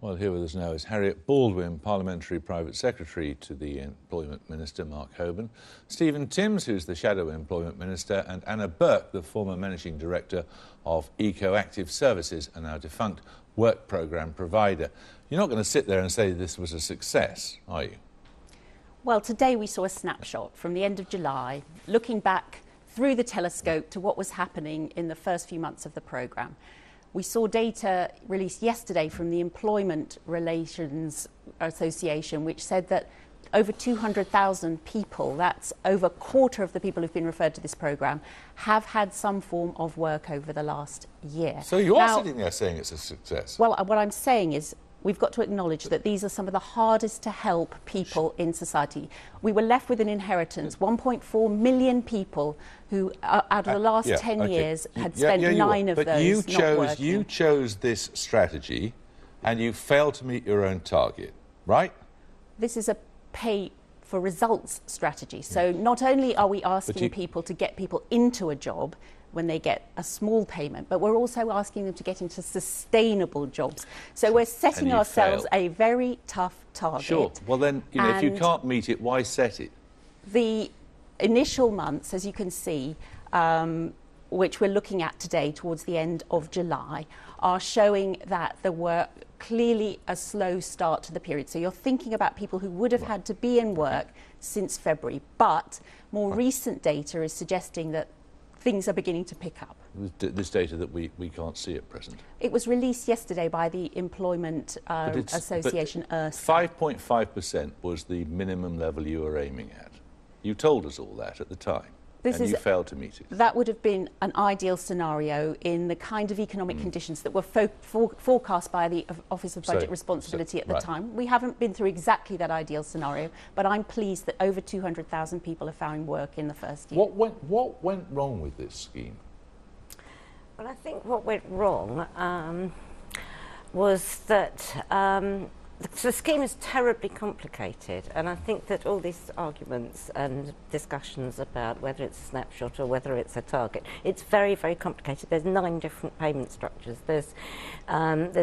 Well, here with us now is Harriet Baldwin, Parliamentary Private Secretary to the Employment Minister, Mark Hoban, Stephen Timms, who's the Shadow Employment Minister, and Anna Burke, the former Managing Director of EcoActive Services, a now defunct work programme provider. You're not going to sit there and say this was a success, are you? Well, today we saw a snapshot from the end of July, looking back through the telescope to what was happening in the first few months of the programme. We saw data released yesterday from the Employment Relations Association, which said that over 200,000 people, that's over a quarter of the people who've been referred to this programme, have had some form of work over the last year. So you are sitting there saying it's a success? Well, what I'm saying is we've got to acknowledge that these are some of the hardest to help people in society. We were left with an inheritance, 1.4 million people who, out of the last 10 years, had spent 9 of those not working. You chose this strategy and you failed to meet your own target, right? This is a pay for results strategy. So not only are we asking people to get people into a job when they get a small payment, but we're also asking them to get into sustainable jobs. So we're setting ourselves a very tough target. Sure. Well then, if you can't meet it, why set it? The initial months, as you can see, which we're looking at today towards the end of July, are showing that there were clearly a slow start to the period. So you're thinking about people who would have had to be in work since February, but more recent data is suggesting that things are beginning to pick up. This data that we can't see at present. It was released yesterday by the Employment Association. 5.5% was the minimum level you were aiming at. You told us all that at the time, and you failed to meet it. That would have been an ideal scenario in the kind of economic conditions that were forecast by the Office of Budget Responsibility at the time. We haven't been through exactly that ideal scenario, but I'm pleased that over 200,000 people have found work in the first year. What went wrong with this scheme? Well, I think what went wrong was that the scheme is terribly complicated, and I think that all these arguments and discussions about whether it's a snapshot or whether it's a target, it's very, very complicated. There's 9 different payment structures. There's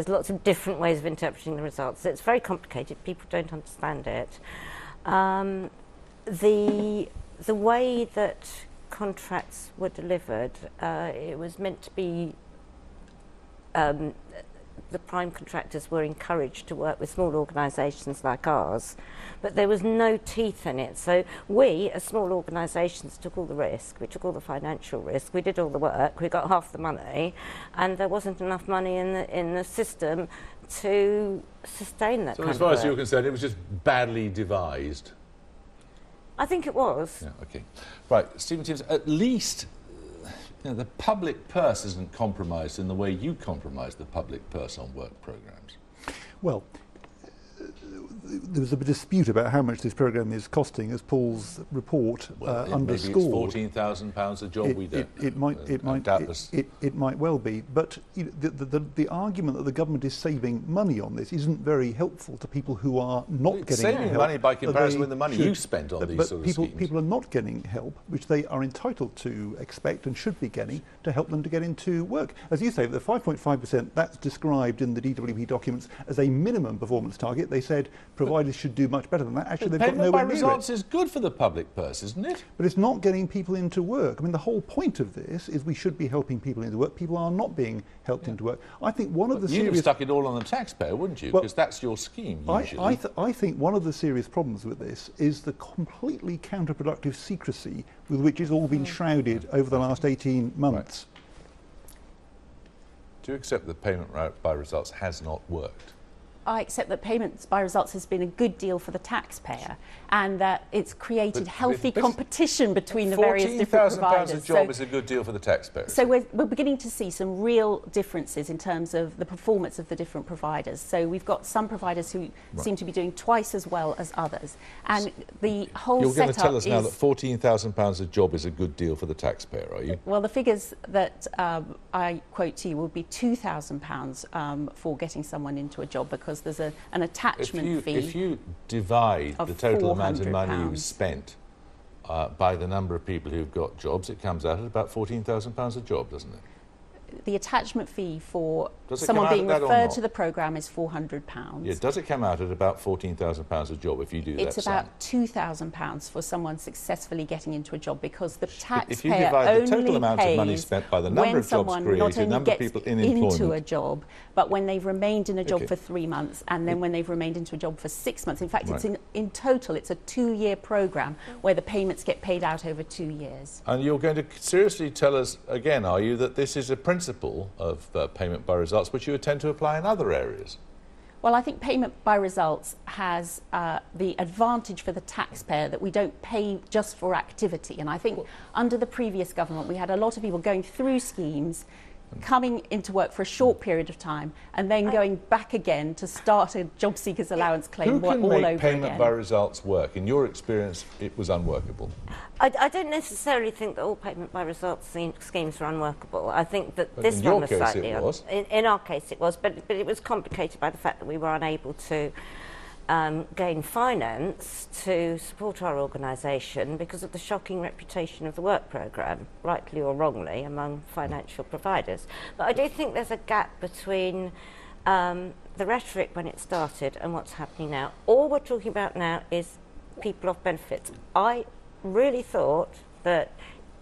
lots of different ways of interpreting the results. It's very complicated. People don't understand it. The way that contracts were delivered, it was meant to be the prime contractors were encouraged to work with small organisations like ours, but there was no teeth in it. So we, as small organisations, took all the risk. We took all the financial risk. We did all the work. We got half the money, and there wasn't enough money in the system to sustain that. So as far as you're concerned, it was just badly devised. I think it was. Yeah. Okay. Right, Stephen Timms. At least the public purse isn't compromised in the way you compromise the public purse on work programmes. Well, there was a dispute about how much this programme is costing, as Paul's report underscored. Maybe it's £14,000 a job. We don't know. It might well be, but the argument that the government is saving money on this isn't very helpful to people who are not getting help. Saving money by comparison with the money you spent on these sort of schemes. People are not getting help, which they are entitled to expect and should be getting to help them to get into work. As you say, the 5.5%, that's described in the DWP documents as a minimum performance target. They said providers should do much better than that. Actually, they've got nowhere near it. Payment by results is good for the public purse, isn't it? But it's not getting people into work. I mean, the whole point of this is we should be helping people into work. People are not being helped into work. I think one of the serious... You'd have stuck it all on the taxpayer, wouldn't you? Because that's your scheme, usually. I think one of the serious problems with this is the completely counterproductive secrecy with which it's all been shrouded over the last 18 months. Right. Do you accept that payment by results has not worked? I accept that payments by results has been a good deal for the taxpayer, and that it's created healthy competition between the various different providers. £14,000 a job is a good deal for the taxpayer. So we're beginning to see some real differences in terms of the performance of the different providers. So we've got some providers who seem to be doing twice as well as others, and the whole You're going to tell us now that £14,000 a job is a good deal for the taxpayer, are you? Well, the figures that I quote to you will be £2,000 for getting someone into a job, because there's an attachment fee. If you divide the total amount of money you've spent by the number of people who've got jobs, it comes out at about £14,000 a job, doesn't it? the attachment fee for Does it someone come out being at that or referred not? to the programme is £400. Yeah, does it come out at about £14,000 a job if you do that? It's about £2,000 for someone successfully getting into a job, because the taxpayer if you divide the total only amount of money pays spent by the when number of jobs someone not created, only number of gets people in into employment. a job, but when they've remained in a job Okay. for 3 months, and then when they've remained into a job for 6 months. In fact, Right. it's in total, it's a 2-year programme where the payments get paid out over 2 years. And you're going to seriously tell us again, are you, that this is a principle of payment by results which you would tend to apply in other areas? Well, I think payment by results has the advantage for the taxpayer that we don't pay just for activity. And I think under the previous government, we had a lot of people going through schemes, coming into work for a short period of time, and then going back again to start a job seekers allowance claim Who can all make over payment again. by results work? In your experience, it was unworkable. I don't necessarily think that all payment by results schemes are unworkable. I think that But this in your one was case slightly it was. In our case it was, but it was complicated by the fact that we were unable to gain finance to support our organisation because of the shocking reputation of the work programme, rightly or wrongly, among financial providers. But I do think there's a gap between the rhetoric when it started and what's happening now. All we're talking about now is people off benefits. I really thought that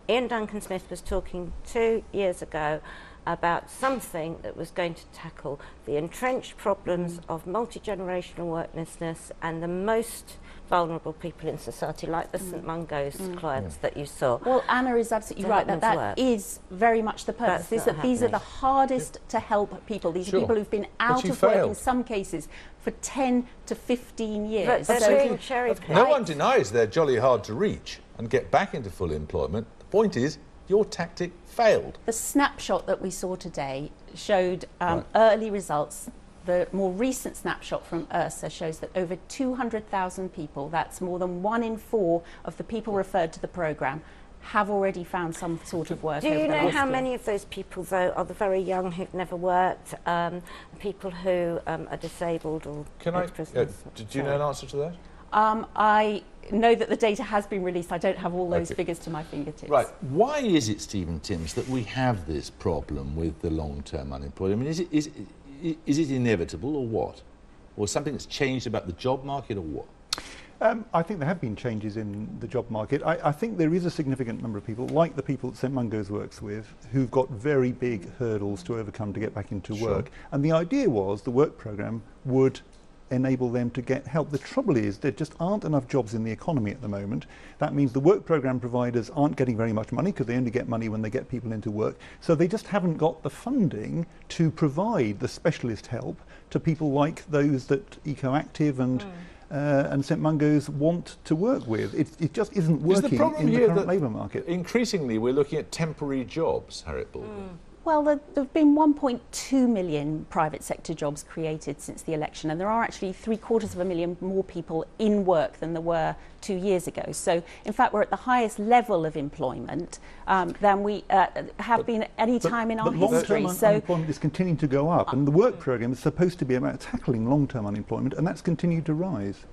Ian Duncan Smith was talking 2 years ago about something that was going to tackle the entrenched problems of multi-generational worklessness and the most vulnerable people in society, like the St Mungo's clients that you saw. Well, Anna is absolutely To right help that them to that work. is very much the purpose. That's Is not that these are the happening. hardest to help people. These Sure. are people who've been But out you of work in failed. some cases for 10 to 15 years. But they're So- being cherry-picked. No one denies they're jolly hard to reach and get back into full employment. The point is, your tactic failed. The snapshot that we saw today showed Right. early results. The more recent snapshot from URSA shows that over 200,000 people, that's more than 1 in 4 of the people referred to the programme, have already found some sort of work. Do over you the know last how year. many of those people, though, are the very young who've never worked, people who are disabled or Can I? ex-prisoners? Did you know an answer to that? I know that the data has been released. I don't have all those Okay. figures to my fingertips. Right. Why is it, Stephen Timms, that we have this problem with the long-term unemployed? I mean, is it inevitable or what? Or something that's changed about the job market or what? I think there have been changes in the job market. I think there is a significant number of people, like the people that St Mungo's works with, who've got very big hurdles to overcome to get back into Sure. work. And the idea was the work programme would enable them to get help. The trouble is there just aren't enough jobs in the economy at the moment. That means the work programme providers aren't getting very much money because they only get money when they get people into work. So they just haven't got the funding to provide the specialist help to people like those that Ecoactive and St Mungo's want to work with. It just isn't Is the working problem in the here current that labour market. increasingly we're looking at temporary jobs, Harriet Baldwin? Well, there have been 1.2 million private sector jobs created since the election, and there are actually 750,000 more people in work than there were 2 years ago. So, in fact, we're at the highest level of employment than we have been at any time in our history. Long-term So, unemployment is continuing to go up, and the work programme is supposed to be about tackling long-term unemployment, and that's continued to rise.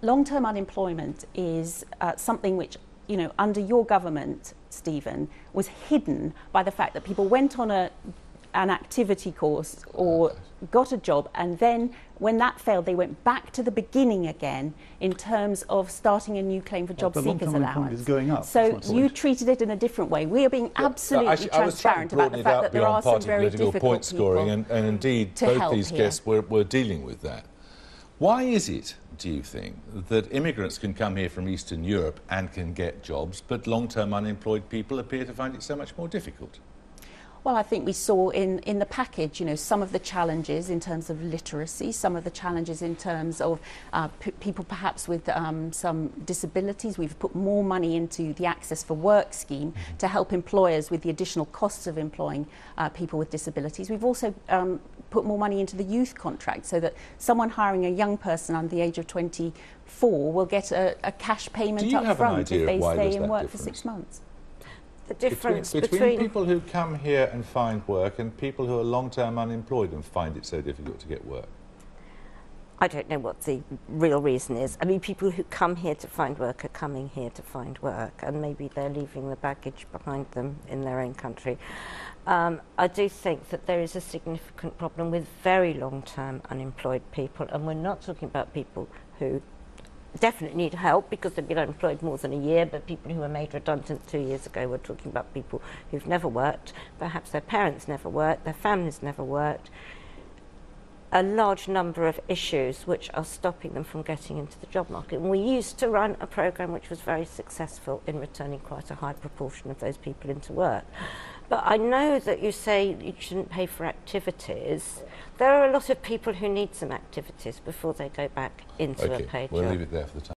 long-term unemployment is something which, you know, under your government, Stephen, was hidden by the fact that people went on an activity course or got a job, and then when that failed they went back to the beginning again in terms of starting a new claim for job the seekers long-term unemployment allowance. is going up, So that's my you point. treated it in a different way. We are being absolutely Actually, I was trying transparent to about the broaden it fact out that there are beyond some party very political difficult point scoring, people and indeed to both help these here. guests were dealing with that. Why is it, do you think, that immigrants can come here from Eastern Europe and can get jobs, but long-term unemployed people appear to find it so much more difficult? Well, I think we saw in the package, you know, some of the challenges in terms of literacy, some of the challenges in terms of people perhaps with some disabilities. We've put more money into the Access for Work scheme to help employers with the additional costs of employing people with disabilities. We've also put more money into the youth contract so that someone hiring a young person under the age of 24 will get a cash payment Do you up have an front idea if of they why stay there's in that work difference? for 6 months. The difference between people who come here and find work and people who are long-term unemployed and find it so difficult to get work? I don't know what the real reason is. I mean, people who come here to find work are coming here to find work, and maybe they're leaving the baggage behind them in their own country. I do think that there is a significant problem with very long-term unemployed people, and we're not talking about people who definitely need help because they've been unemployed more than a year, but people who were made redundant 2 years ago, we're talking about people who've never worked, perhaps their parents never worked, their families never worked. A large number of issues which are stopping them from getting into the job market. And we used to run a programme which was very successful in returning quite a high proportion of those people into work. But I know that you say you shouldn't pay for activities. There are a lot of people who need some activities before they go back into a paid job. We'll leave it there for the time.